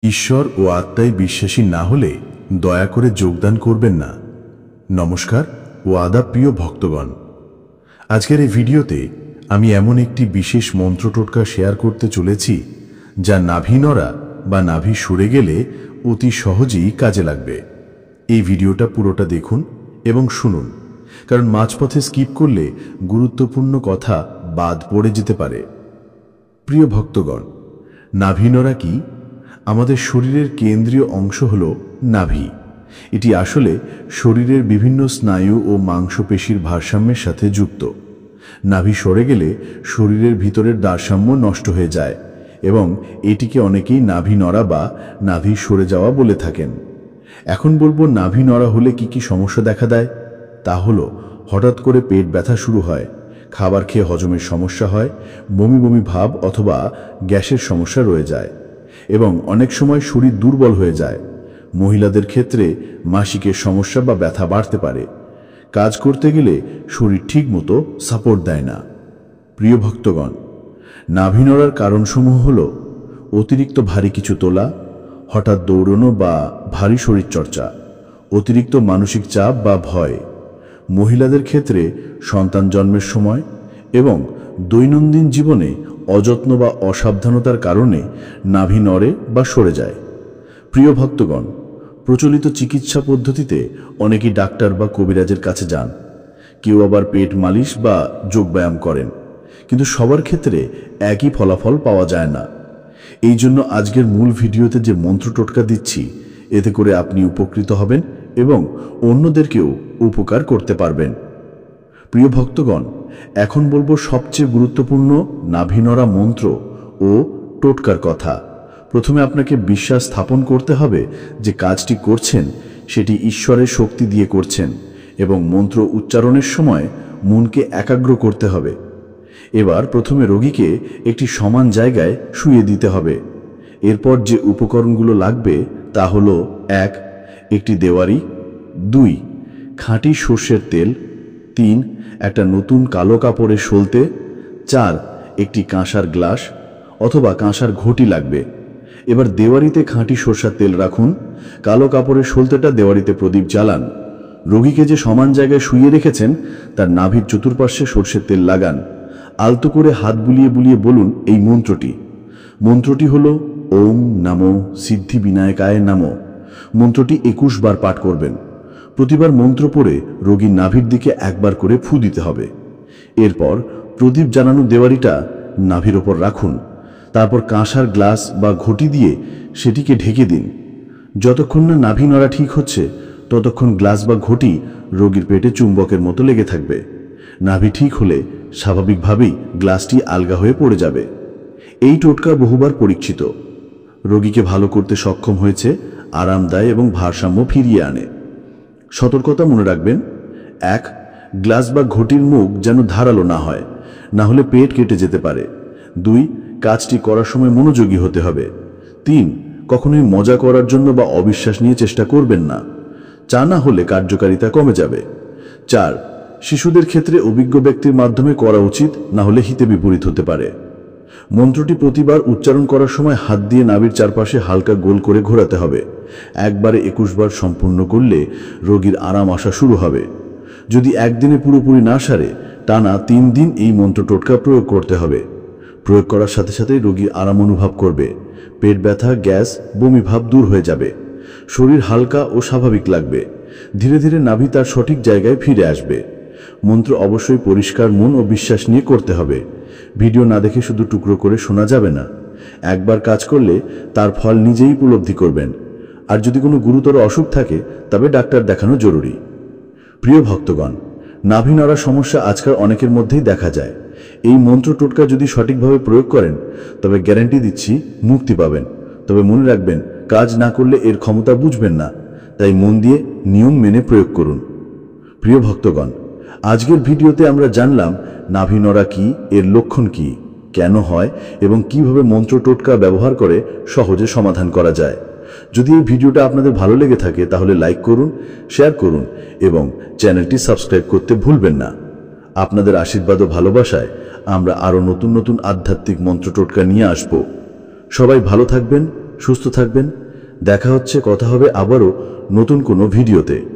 ঈশ্বর ও আত্মায় বিশ্বাসী না হলে দয়া করে যোগদান করবেন না। নমস্কার ও আদাব প্রিয় ভক্তগণ, আজকের এই ভিডিওতে আমি এমন একটি বিশেষ মন্ত্র টোটকা শেয়ার করতে চলেছি যা নাভি নড়া বা নাভি সরে গেলে অতি সহজেই কাজে লাগবে। এই ভিডিওটা পুরোটা দেখুন এবং শুনুন, কারণ মাঝপথে স্কিপ করলে গুরুত্বপূর্ণ কথা বাদ পড়ে যেতে পারে। প্রিয় ভক্তগণ, নাভি নড়া কি? আমাদের শরীরের কেন্দ্রীয় অংশ হল নাভি। এটি আসলে শরীরের বিভিন্ন স্নায়ু ও মাংসপেশির ভারসাম্যের সাথে যুক্ত। নাভি সরে গেলে শরীরের ভিতরের ভারসাম্য নষ্ট হয়ে যায় এবং এটিকে অনেকেই নাভি নড়া বা নাভি সরে যাওয়া বলে থাকেন। এখন বলবো নাভি নড়া হলে কি কি সমস্যা দেখা দেয়। তা হলো হঠাৎ করে পেট ব্যথা শুরু হয়, খাবার খেয়ে হজমের সমস্যা হয়, বমি বমি ভাব অথবা গ্যাসের সমস্যা রয়ে যায় এবং অনেক সময় শরীর দুর্বল হয়ে যায়। মহিলাদের ক্ষেত্রে মাসিকের সমস্যা বা ব্যথা বাড়তে পারে। কাজ করতে গেলে শরীর ঠিক মতো সাপোর্ট দেয় না। প্রিয় ভক্তগণ, নাভি নড়ার কারণসমূহ হল অতিরিক্ত ভারী কিছু তোলা, হঠাৎ দৌড়ানো বা ভারী শরীরচর্চা, অতিরিক্ত মানসিক চাপ বা ভয়, মহিলাদের ক্ষেত্রে সন্তান জন্মের সময় এবং দৈনন্দিন জীবনে অযত্ন বা অসাবধানতার কারণে নাভি নড়ে বা সরে যায়। প্রিয় ভক্তগণ, প্রচলিত চিকিৎসা পদ্ধতিতে অনেকেই ডাক্তার বা কবিরাজের কাছে যান, কেউ আবার পেট মালিশ বা যোগব্যায়াম করেন, কিন্তু সবার ক্ষেত্রে একই ফলাফল পাওয়া যায় না। এই জন্য আজকের মূল ভিডিওতে যে মন্ত্র টোটকা দিচ্ছি, এতে করে আপনি উপকৃত হবেন এবং অন্যদেরকেও উপকার করতে পারবেন। প্রিয় ভক্তগণ, এখন বলবো সবচেয়ে গুরুত্বপূর্ণ নাভি নড়া মন্ত্র ও টোটকার কথা। প্রথমে আপনাকে বিশ্বাস স্থাপন করতে হবে যে কাজটি করছেন সেটি ঈশ্বরের শক্তি দিয়ে করছেন এবং মন্ত্র উচ্চারণের সময় মনকে একাগ্র করতে হবে। এবার প্রথমে রোগীকে একটি সমান জায়গায় শুইয়ে দিতে হবে। এরপর যে উপকরণগুলো লাগবে তা হলো 1. একটি দেওয়ারি, 2. খাঁটি সর্ষের তেল, 3. একটা নতুন কালো কাপড়ের সলতে, 4. একটি কাঁসার গ্লাস অথবা কাঁসার ঘটি লাগবে। এবার দেওয়ারিতে খাঁটি সর্ষের তেল রাখুন, কালো কাপড়ের সলতেটা দেওয়ারিতে প্রদীপ জ্বালান। রোগীকে যে সমান জায়গায় শুইয়ে রেখেছেন তার নাভির চতুর্পার্শ্বে সর্ষের তেল লাগান। আলতো করে হাত বুলিয়ে বুলিয়ে বলুন এই মন্ত্রটি হল ওম নমো সিদ্ধি বিনায়কায় নমঃ। মন্ত্রটি 21 বার পাঠ করবেন। প্রতিবার মন্ত্র পড়ে রোগীর নাভির দিকে একবার করে ফু দিতে হবে। এরপর প্রদীপ জ্বালানো দেওয়ারিটা নাভির ওপর রাখুন। তারপর কাঁসার গ্লাস বা ঘটি দিয়ে সেটিকে ঢেকে দিন। যতক্ষণ না নাভি নড়া ঠিক হচ্ছে ততক্ষণ গ্লাস বা ঘটি রোগীর পেটে চুম্বকের মতো লেগে থাকবে। নাভি ঠিক হলে স্বাভাবিকভাবেই গ্লাসটি আলগা হয়ে পড়ে যাবে। এই টোটকা বহুবার পরীক্ষিত, রোগীকে ভালো করতে সক্ষম হয়েছে, আরাম দেয় এবং ভারসাম্য ফিরিয়ে আনে। সতর্কতা মনে রাখবেন: 1. গ্লাস বা ঘটির মুখ যেন ধারালো না হয়, না হলে পেট কেটে যেতে পারে। 2. কাজটি করার সময় মনোযোগী হতে হবে। 3. কখনোই মজা করার জন্য বা অবিশ্বাস নিয়ে চেষ্টা করবেন না, না হলে কার্যকারিতা কমে যাবে। 4. শিশুদের ক্ষেত্রে অভিজ্ঞ ব্যক্তির মাধ্যমে করা উচিত, না হলে হিতে বিপরীত হতে পারে। মন্ত্রটি প্রতিবার উচ্চারণ করার সময় হাত দিয়ে নাভির চারপাশে হালকা গোল করে ঘোরাতে হবে। একবারে 21 বার সম্পূর্ণ করলে রোগীর আরাম আসা শুরু হবে। যদি একদিনে পুরোপুরি না সারে, টানা 3 দিন এই মন্ত্র টোটকা প্রয়োগ করতে হবে। প্রয়োগ করার সাথে সাথে রোগী আরাম অনুভব করবে, পেট ব্যথা, গ্যাস, বমি ভাব দূর হয়ে যাবে, শরীর হালকা ও স্বাভাবিক লাগবে। ধীরে ধীরে নাভি তার সঠিক জায়গায় ফিরে আসবে। মন্ত্র অবশ্যই পরিষ্কার মন ও বিশ্বাস নিয়ে করতে হবে। ভিডিও না দেখে শুধু টুকরো করে শোনা যাবে না। একবার কাজ করলে তার ফল নিজেই উপলব্ধি করবেন। আর যদি কোনো গুরুতর অসুখ থাকে তবে ডাক্তার দেখানো জরুরি। প্রিয় ভক্তগণ, নাভি নড়ার সমস্যা আজকাল অনেকের মধ্যেই দেখা যায়। এই মন্ত্র টোটকা যদি সঠিকভাবে প্রয়োগ করেন তবে গ্যারান্টি দিচ্ছি মুক্তি পাবেন। তবে মনে রাখবেন, কাজ না করলে এর ক্ষমতা বুঝবেন না, তাই মন দিয়ে নিয়ম মেনে প্রয়োগ করুন। প্রিয় ভক্তগণ, আজকের ভিডিওতে আমরা জানলাম নাভি নড়া কি, এর লক্ষণ কি, কেন হয় এবং কিভাবে মন্ত্র টোটকা ব্যবহার করে সহজে সমাধান করা যায়। যদি এই ভিডিওটা আপনাদের ভালো লেগে থাকে তাহলে লাইক করুন, শেয়ার করুন এবং চ্যানেলটি সাবস্ক্রাইব করতে ভুলবেন না। আপনাদের আশীর্বাদ ও ভালোবাসায় আমরা আরো নতুন নতুন আধ্যাত্মিক মন্ত্র টোটকা নিয়ে আসব। সবাই ভালো থাকবেন, সুস্থ থাকবেন। দেখা হচ্ছে, কথা হবে আবারও নতুন কোনো ভিডিওতে।